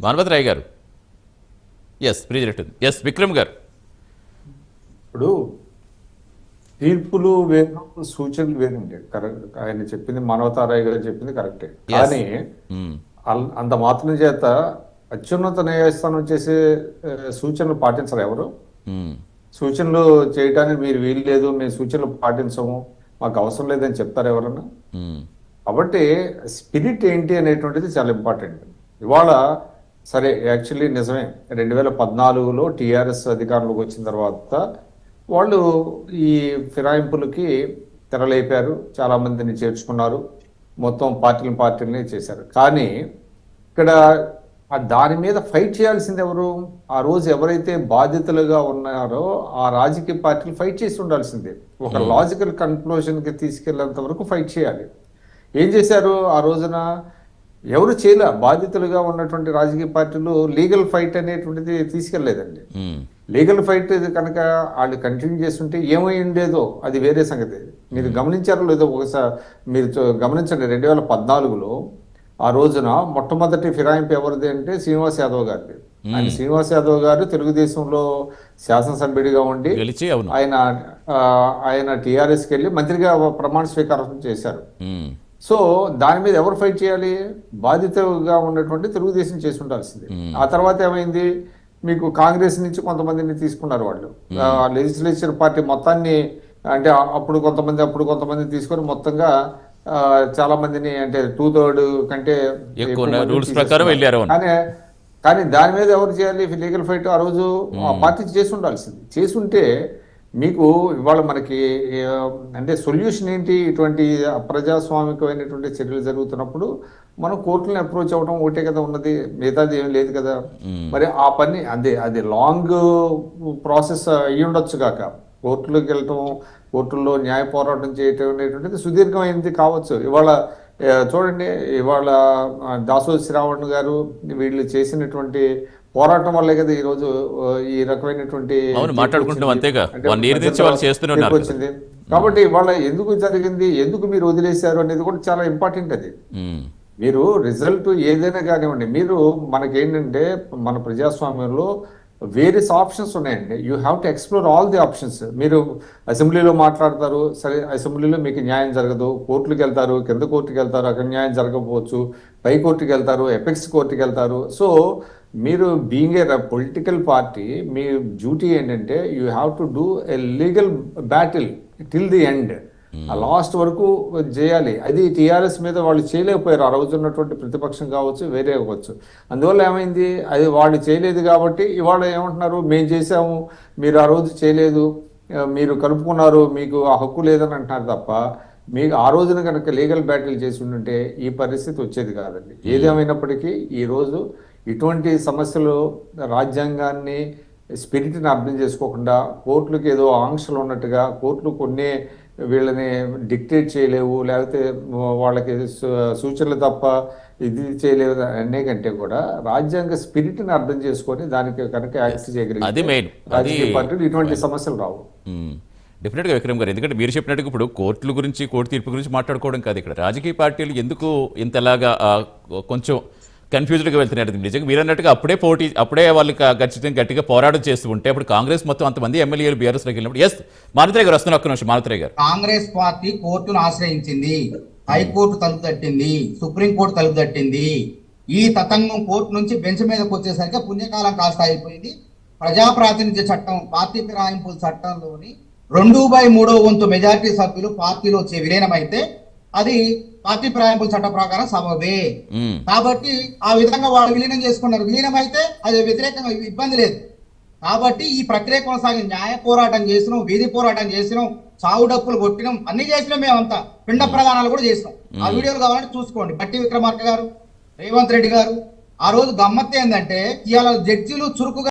భానుమతి రాయ్ గారు. ఎస్ విక్రమ్ గారు. ఇప్పుడు తీర్పులు వేరు, సూచనలు వేరండి. కరెక్ట్, ఆయన చెప్పింది మానవతారాయ్ గారు చెప్పింది కరెక్టే. కానీ అంత మాత్రం చేత అత్యున్నత న్యాయస్థానం చేసే సూచనలు పాటించరు ఎవరు. సూచనలు చేయడానికి మీరు వీలు లేదు, మేము సూచనలు పాటించము, మాకు అవసరం లేదని చెప్తారు ఎవరన్నా? కాబట్టి స్పిరిట్ ఏంటి అనేటువంటిది చాలా ఇంపార్టెంట్. ఇవాళ సరే, యాక్చువల్లీ నిజమే, 2014లో టీఆర్ఎస్ అధికారంలోకి వచ్చిన తర్వాత వాళ్ళు ఈ ఫిరాయింపులకి తెరలేపారు, చాలా మందిని చేర్చుకున్నారు, మొత్తం పార్టీలని చేశారు. కానీ ఇక్కడ దాని మీద ఫైట్ చేయాల్సింది ఎవరు? ఆ రోజు ఎవరైతే బాధితులుగా ఉన్నారో ఆ రాజకీయ పార్టీలు ఫైట్ చేసి ఉండాల్సిందే. ఒక లాజికల్ కన్క్లూజన్కి తీసుకెళ్లేంత వరకు ఫైట్ చేయాలి. ఏం చేశారు ఆ రోజున? ఎవరు చేయలే. బాధితులుగా ఉన్నటువంటి రాజకీయ పార్టీలు లీగల్ ఫైట్ అనేటువంటిది తీసుకెళ్లేదండి. లీగల్ ఫైట్ కనుక వాళ్ళు కంటిన్యూ చేస్తుంటే ఏమై ఉండేదో అది వేరే సంగతి. మీరు గమనించారో లేదో ఒకసారి మీరు గమనించండి. 2014లో ఆ రోజున మొట్టమొదటి ఫిరాయింపు ఎవరిది అంటే శ్రీనివాస్ యాదవ్ గారిది. ఆయన శ్రీనివాస్ యాదవ్ గారు తెలుగుదేశంలో శాసనసభ్యుడిగా ఉండి ఆయన టీఆర్ఎస్కి వెళ్ళి మంత్రిగా ప్రమాణ స్వీకారం చేశారు. సో దాని మీద ఎవరు ఫైట్ చేయాలి? బాధితులుగా ఉన్నటువంటి తెలుగుదేశం చేసి ఉండాల్సింది. ఆ తర్వాత ఏమైంది? మీకు కాంగ్రెస్ నుంచి కొంతమందిని తీసుకున్నారు వాళ్ళు. లెజిస్లేచర్ పార్టీ మొత్తాన్ని, అంటే అప్పుడు కొంతమంది తీసుకొని మొత్తంగా చాలా మందిని, అంటే 2/3 కంటే కానీ దాని మీద ఎవరు చేయాలి లీగల్ ఫైట్? ఆ రోజు ఆ పార్టీ చేసి ఉండాల్సింది. చేసుంటే మీకు ఇవాళ మనకి అంటే సొల్యూషన్ ఏంటి? ఇటువంటి అప్రజాస్వామికమైనటువంటి చర్యలు జరుగుతున్నప్పుడు మనం కోర్టులను అప్రోచ్ అవ్వడం ఒకటే కదా ఉన్నది, మిగతాది ఏం లేదు కదా. మరి ఆ పని అది లాంగ్ ప్రాసెస్ అయ్యి ఉండొచ్చు కాక, కోర్టులోకి వెళ్ళటం, కోర్టుల్లో న్యాయ పోరాటం చేయటం అనేటువంటిది సుదీర్ఘమైనది కావచ్చు. ఇవాళ చూడండి, ఇవాళ దాసోజి శ్రావణ్ గారు వీళ్ళు చేసినటువంటి పోరాటం వల్లే కదా ఈ రోజు ఈ రకమైనటువంటి వచ్చింది. కాబట్టి ఇవాళ ఎందుకు జరిగింది, ఎందుకు మీరు వదిలేశారు అనేది కూడా చాలా ఇంపార్టెంట్. అది మీరు రిజల్ట్ ఏదైనా కానివ్వండి, మీరు మనకేంటంటే మన ప్రజాస్వామ్యంలో వేరియస్ ఆప్షన్స్ ఉన్నాయండి. You have to explore all the options. మీరు అసెంబ్లీలో మాట్లాడతారు, సరే అసెంబ్లీలో మీకు న్యాయం జరగదు, కోర్టులకు వెళ్తారు, కింద కోర్టుకి వెళ్తారు, అక్కడ న్యాయం జరగకపోవచ్చు, పై కోర్టుకి వెళ్తారు, ఎపెక్స్ కోర్టుకి వెళ్తారు. సో మీరు బీయింగ్ ఏ పొలిటికల్ పార్టీ, మీ డ్యూటీ ఏంటంటే you have to do a legal battle till the end. ఆ లాస్ట్ వరకు చేయాలి. అది టీఆర్ఎస్ మీద వాళ్ళు చేయలేకపోయారు. ఆ రోజు ఉన్నటువంటి ప్రతిపక్షం కావచ్చు, వేరే అవ్వచ్చు. అందువల్ల ఏమైంది, అది వాళ్ళు చేయలేదు కాబట్టి ఇవాళ ఏమంటున్నారు, మేము చేసాము, మీరు ఆ రోజు చేయలేదు, మీరు కలుపుకున్నారు, మీకు ఆ హక్కు లేదని అంటున్నారు తప్ప, మీకు ఆ రోజున కనుక లీగల్ బ్యాటిల్ చేసి ఉంటే ఈ పరిస్థితి వచ్చేది కాదండి. ఏదేమైనప్పటికీ ఈరోజు ఇటువంటి సమస్యలు రాజ్యాంగాన్ని, స్పిరిట్ని అర్థం చేసుకోకుండా కోర్టులకు ఏదో ఆంక్షలు ఉన్నట్టుగా, కోర్టులు కొన్ని వీళ్ళని డిక్టేట్ చేయలేవు, లేకపోతే వాళ్ళకి సూచనలు తప్ప ఇది చేయలేవు అనే కంటే కూడా రాజ్యాంగ స్పిరిట్ని అర్థం చేసుకొని దానికి కనుక యాక్ట్ చేయగలిగితే రాజకీయ పార్టీలు ఇటువంటి సమస్యలు రావు. డెఫినెట్గా విక్రమ్ గారు, ఎందుకంటే మీరు చెప్పినట్టుగా ఇప్పుడు కోర్టుల గురించి, కోర్టు తీర్పు గురించి మాట్లాడుకోవడం కాదు ఇక్కడ. రాజకీయ పార్టీలు ఎందుకు ఇంతలాగా కొంచెం కన్ఫ్యూజ్డ్గా వెళ్తున్నారు? నిజంగా మీరు అన్నట్టుగా అప్పుడే వాళ్ళు ఖచ్చితంగా గట్టిగా పోరాటం చేస్తూ ఉంటే అప్పుడు కాంగ్రెస్ మొత్తం అంతమంది ఎమ్మెల్యేలు బీఆర్ఎస్లోకి వెళ్ళినప్పుడు. ఎస్ మారుతిరాయ్ గారు వస్తున్న ఒక్క నిమిషం. మారుతిరాయ్ గారు, కాంగ్రెస్ పార్టీ కోర్టును ఆశ్రయించింది, హైకోర్టు తలుపు తట్టింది, సుప్రీంకోర్టు తలుపు తట్టింది. ఈ తతంగం కోర్టు నుంచి బెంచ్ మీదకి వచ్చేసరికి పుణ్యకాలం కాస్త అయిపోయింది. ప్రజా ప్రాతినిధ్య చట్టం, పార్టీ ఫిరాయింపుల చట్టంలోని 2/3 వంతు మెజారిటీ సభ్యులు పార్టీలో విలీనమైతే అది పార్టీ ఫిరాయింపుల చట్ట ప్రకారం సబబే. కాబట్టి ఆ విధంగా వాళ్ళు విలీనం చేసుకున్నారు. విలీనం అయితే అది వ్యతిరేకంగా ఇబ్బంది లేదు. కాబట్టి ఈ ప్రక్రియ కొనసాగి న్యాయ పోరాటం చేసినాం, వీధి పోరాటం చేసినాం, చావు డప్పులు కొట్టినాం, అన్ని చేసినాం. మేమంతా పిండ ప్రదానాలు కూడా చేసినాం. ఆ వీడియోలు కావాలంటే చూసుకోండి. బట్టి విక్రమార్క గారు, రేవంత్ రెడ్డి గారు. ఆ రోజు గమ్మత్తు ఏంటంటే ఇవాళ జడ్జీలు చురుకుగా